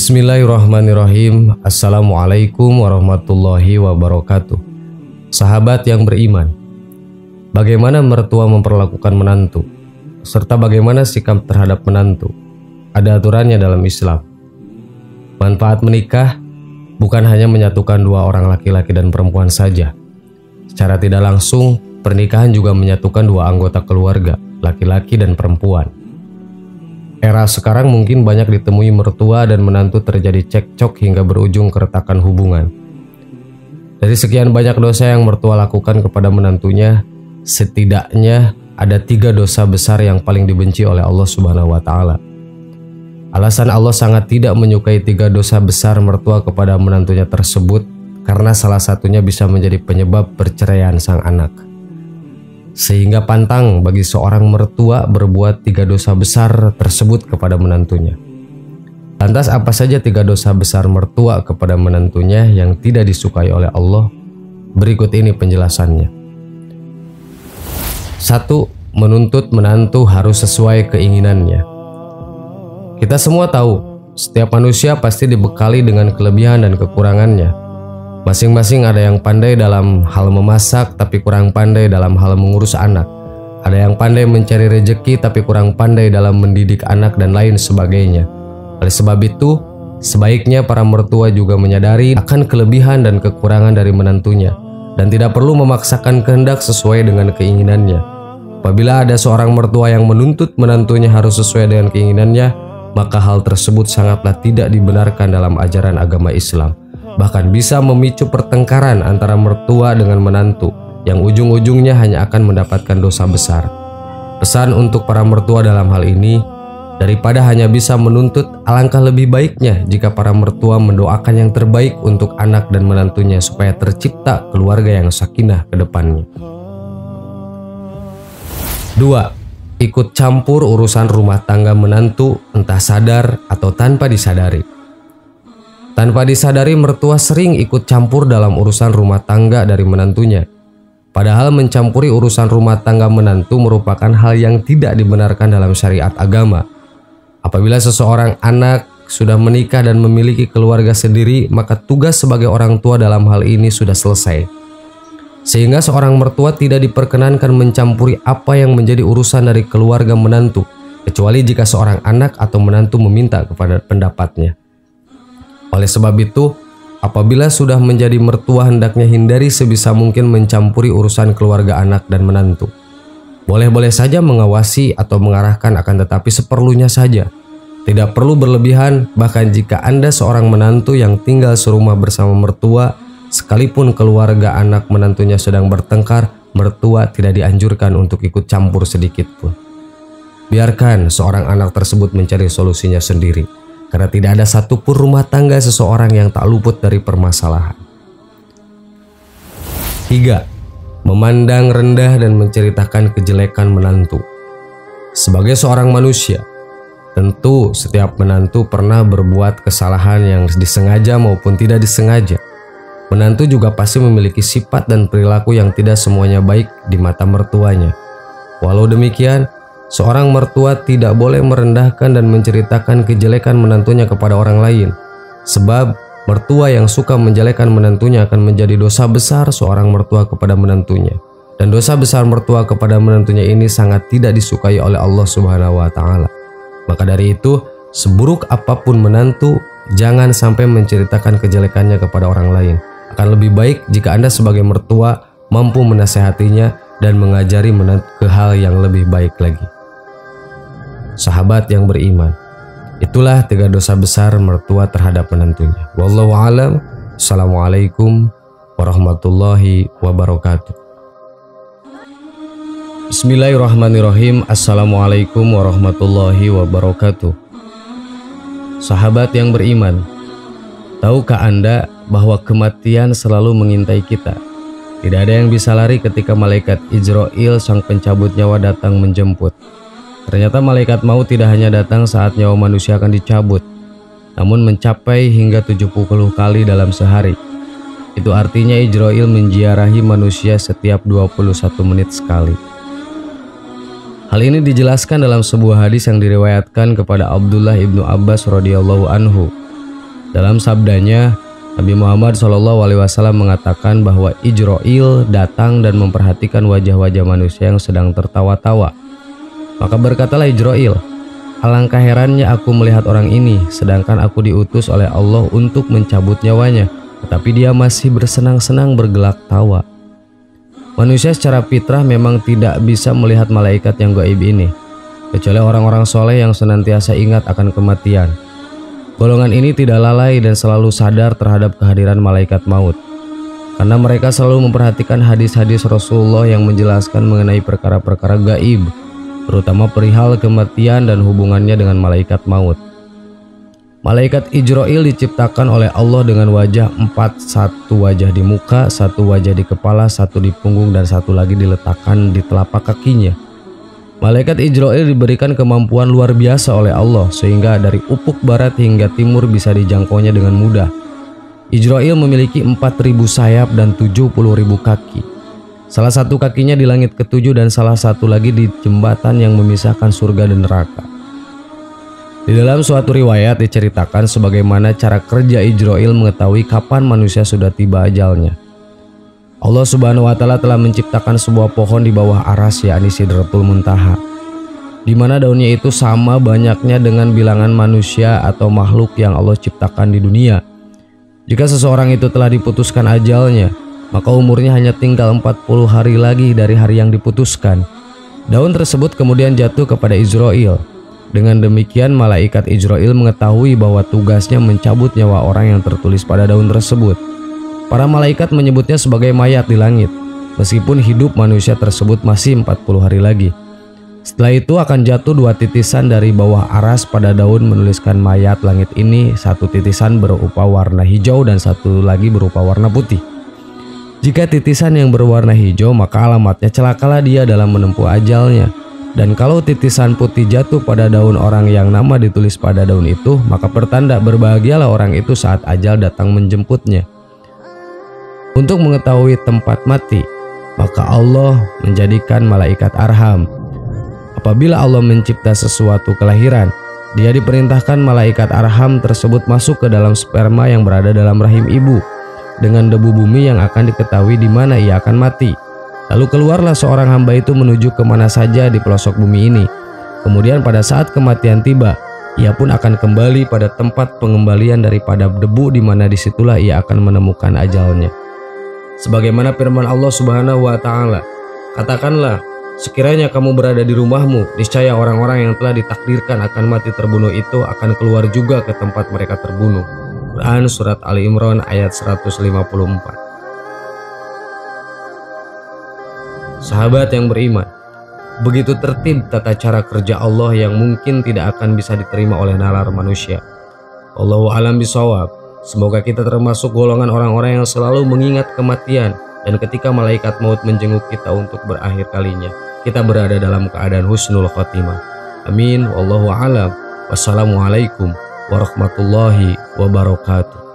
Bismillahirrahmanirrahim. Assalamualaikum warahmatullahi wabarakatuh. Sahabat yang beriman, bagaimana mertua memperlakukan menantu, serta bagaimana sikap terhadap menantu? Ada aturannya dalam Islam. Manfaat menikah bukan hanya menyatukan dua orang laki-laki dan perempuan saja. Secara tidak langsung, pernikahan juga menyatukan dua anggota keluarga, laki-laki dan perempuan. Era sekarang mungkin banyak ditemui mertua dan menantu terjadi cekcok hingga berujung keretakan hubungan. Dari sekian banyak dosa yang mertua lakukan kepada menantunya, setidaknya ada 3 dosa besar yang paling dibenci oleh Allah Subhanahu wa Ta'ala. Alasan Allah sangat tidak menyukai 3 dosa besar mertua kepada menantunya tersebut karena salah satunya bisa menjadi penyebab perceraian sang anak. Sehingga pantang bagi seorang mertua berbuat 3 dosa besar tersebut kepada menantunya. Lantas apa saja 3 dosa besar mertua kepada menantunya yang tidak disukai oleh Allah? Berikut ini penjelasannya. 1. Menuntut menantu harus sesuai keinginannya. Kita semua tahu, setiap manusia pasti dibekali dengan kelebihan dan kekurangannya. Masing-masing ada yang pandai dalam hal memasak tapi kurang pandai dalam hal mengurus anak. Ada yang pandai mencari rejeki tapi kurang pandai dalam mendidik anak dan lain sebagainya. Oleh sebab itu, sebaiknya para mertua juga menyadari akan kelebihan dan kekurangan dari menantunya dan tidak perlu memaksakan kehendak sesuai dengan keinginannya. Apabila ada seorang mertua yang menuntut menantunya harus sesuai dengan keinginannya, maka hal tersebut sangatlah tidak dibenarkan dalam ajaran agama Islam. Bahkan bisa memicu pertengkaran antara mertua dengan menantu yang ujung-ujungnya hanya akan mendapatkan dosa besar. Pesan untuk para mertua dalam hal ini, daripada hanya bisa menuntut, alangkah lebih baiknya jika para mertua mendoakan yang terbaik untuk anak dan menantunya supaya tercipta keluarga yang sakinah ke depannya. 2. Ikut campur urusan rumah tangga menantu entah sadar atau tanpa disadari. Tanpa disadari, mertua sering ikut campur dalam urusan rumah tangga dari menantunya. Padahal mencampuri urusan rumah tangga menantu merupakan hal yang tidak dibenarkan dalam syariat agama. Apabila seseorang anak sudah menikah dan memiliki keluarga sendiri, maka tugas sebagai orang tua dalam hal ini sudah selesai. Sehingga seorang mertua tidak diperkenankan mencampuri apa yang menjadi urusan dari keluarga menantu, kecuali jika seorang anak atau menantu meminta kepada pendapatnya. Oleh sebab itu, apabila sudah menjadi mertua hendaknya hindari sebisa mungkin mencampuri urusan keluarga anak dan menantu. Boleh-boleh saja mengawasi atau mengarahkan, akan tetapi seperlunya saja. Tidak perlu berlebihan, bahkan jika Anda seorang menantu yang tinggal serumah bersama mertua, sekalipun keluarga anak menantunya sedang bertengkar, mertua tidak dianjurkan untuk ikut campur sedikit pun. Biarkan seorang anak tersebut mencari solusinya sendiri. Karena tidak ada satupun rumah tangga seseorang yang tak luput dari permasalahan. 3. Memandang rendah dan menceritakan kejelekan menantu. Sebagai seorang manusia, tentu setiap menantu pernah berbuat kesalahan yang disengaja maupun tidak disengaja. Menantu juga pasti memiliki sifat dan perilaku yang tidak semuanya baik di mata mertuanya. Walau demikian, seorang mertua tidak boleh merendahkan dan menceritakan kejelekan menantunya kepada orang lain. Sebab mertua yang suka menjelekan menantunya akan menjadi dosa besar seorang mertua kepada menantunya. Dan dosa besar mertua kepada menantunya ini sangat tidak disukai oleh Allah Subhanahu wa Ta'ala. Maka dari itu, seburuk apapun menantu, jangan sampai menceritakan kejelekannya kepada orang lain. Akan lebih baik jika Anda sebagai mertua mampu menasehatinya dan mengajari menantu ke hal yang lebih baik lagi. Sahabat yang beriman, itulah 3 dosa besar mertua terhadap menantunya. Wallahu a'lam. Assalamualaikum warahmatullahi wabarakatuh. Bismillahirrahmanirrahim. Assalamualaikum warahmatullahi wabarakatuh. Sahabat yang beriman, tahukah Anda bahwa kematian selalu mengintai kita? Tidak ada yang bisa lari ketika malaikat Ijroil, sang pencabut nyawa, datang menjemput. Ternyata malaikat maut tidak hanya datang saat nyawa manusia akan dicabut, namun mencapai hingga 70 kali dalam sehari. Itu artinya Ijroil menziarahi manusia setiap 21 menit sekali. Hal ini dijelaskan dalam sebuah hadis yang diriwayatkan kepada Abdullah ibnu Abbas radhiyallahu anhu. Dalam sabdanya, Nabi Muhammad SAW mengatakan bahwa Ijroil datang dan memperhatikan wajah-wajah manusia yang sedang tertawa-tawa. Maka berkatalah Ijroil, "Alangkah herannya aku melihat orang ini, sedangkan aku diutus oleh Allah untuk mencabut nyawanya, tetapi dia masih bersenang-senang bergelak tawa." Manusia secara fitrah memang tidak bisa melihat malaikat yang gaib ini, kecuali orang-orang soleh yang senantiasa ingat akan kematian. Golongan ini tidak lalai dan selalu sadar terhadap kehadiran malaikat maut, karena mereka selalu memperhatikan hadis-hadis Rasulullah yang menjelaskan mengenai perkara-perkara gaib, terutama perihal kematian dan hubungannya dengan malaikat maut. Malaikat Ijroil diciptakan oleh Allah dengan wajah 4, satu wajah di muka, satu wajah di kepala, satu di punggung, dan satu lagi diletakkan di telapak kakinya. Malaikat Ijroil diberikan kemampuan luar biasa oleh Allah sehingga dari ufuk barat hingga timur bisa dijangkaunya dengan mudah. Ijroil memiliki 4.000 sayap dan 70.000 kaki. Salah satu kakinya di langit ketujuh dan salah satu lagi di jembatan yang memisahkan surga dan neraka. Di dalam suatu riwayat diceritakan sebagaimana cara kerja Ijroil mengetahui kapan manusia sudah tiba ajalnya. Allah Subhanahu wa Ta'ala telah menciptakan sebuah pohon di bawah aras, yakni Sidratul Muntaha, di mana daunnya itu sama banyaknya dengan bilangan manusia atau makhluk yang Allah ciptakan di dunia. Jika seseorang itu telah diputuskan ajalnya, maka umurnya hanya tinggal 40 hari lagi dari hari yang diputuskan. Daun tersebut kemudian jatuh kepada Ijroil. Dengan demikian malaikat Ijroil mengetahui bahwa tugasnya mencabut nyawa orang yang tertulis pada daun tersebut. Para malaikat menyebutnya sebagai mayat di langit, meskipun hidup manusia tersebut masih 40 hari lagi. Setelah itu akan jatuh 2 titisan dari bawah aras pada daun menuliskan mayat langit ini, satu titisan berupa warna hijau dan satu lagi berupa warna putih. Jika titisan yang berwarna hijau, maka alamatnya celakalah dia dalam menempuh ajalnya. Dan kalau titisan putih jatuh pada daun orang yang nama ditulis pada daun itu, maka pertanda berbahagialah orang itu saat ajal datang menjemputnya. Untuk mengetahui tempat mati, maka Allah menjadikan malaikat arham. Apabila Allah mencipta sesuatu kelahiran, dia diperintahkan malaikat arham tersebut masuk ke dalam sperma yang berada dalam rahim ibu, dengan debu bumi yang akan diketahui di mana ia akan mati. Lalu keluarlah seorang hamba itu menuju kemana saja di pelosok bumi ini. Kemudian pada saat kematian tiba, ia pun akan kembali pada tempat pengembalian daripada debu, di mana disitulah ia akan menemukan ajalnya. Sebagaimana firman Allah Subhanahu wa Ta'ala, "Katakanlah, sekiranya kamu berada di rumahmu, niscaya orang-orang yang telah ditakdirkan akan mati terbunuh itu akan keluar juga ke tempat mereka terbunuh." Quran Surat Ali Imran ayat 154. Sahabat yang beriman, begitu tertib tata cara kerja Allah yang mungkin tidak akan bisa diterima oleh nalar manusia. Wallahu a'lam bishawab. Semoga kita termasuk golongan orang-orang yang selalu mengingat kematian, dan ketika malaikat maut menjenguk kita untuk berakhir kalinya, kita berada dalam keadaan husnul khotimah. Amin. Wallahu a'lam. Wassalamualaikum warahmatullahi wabarakatuh.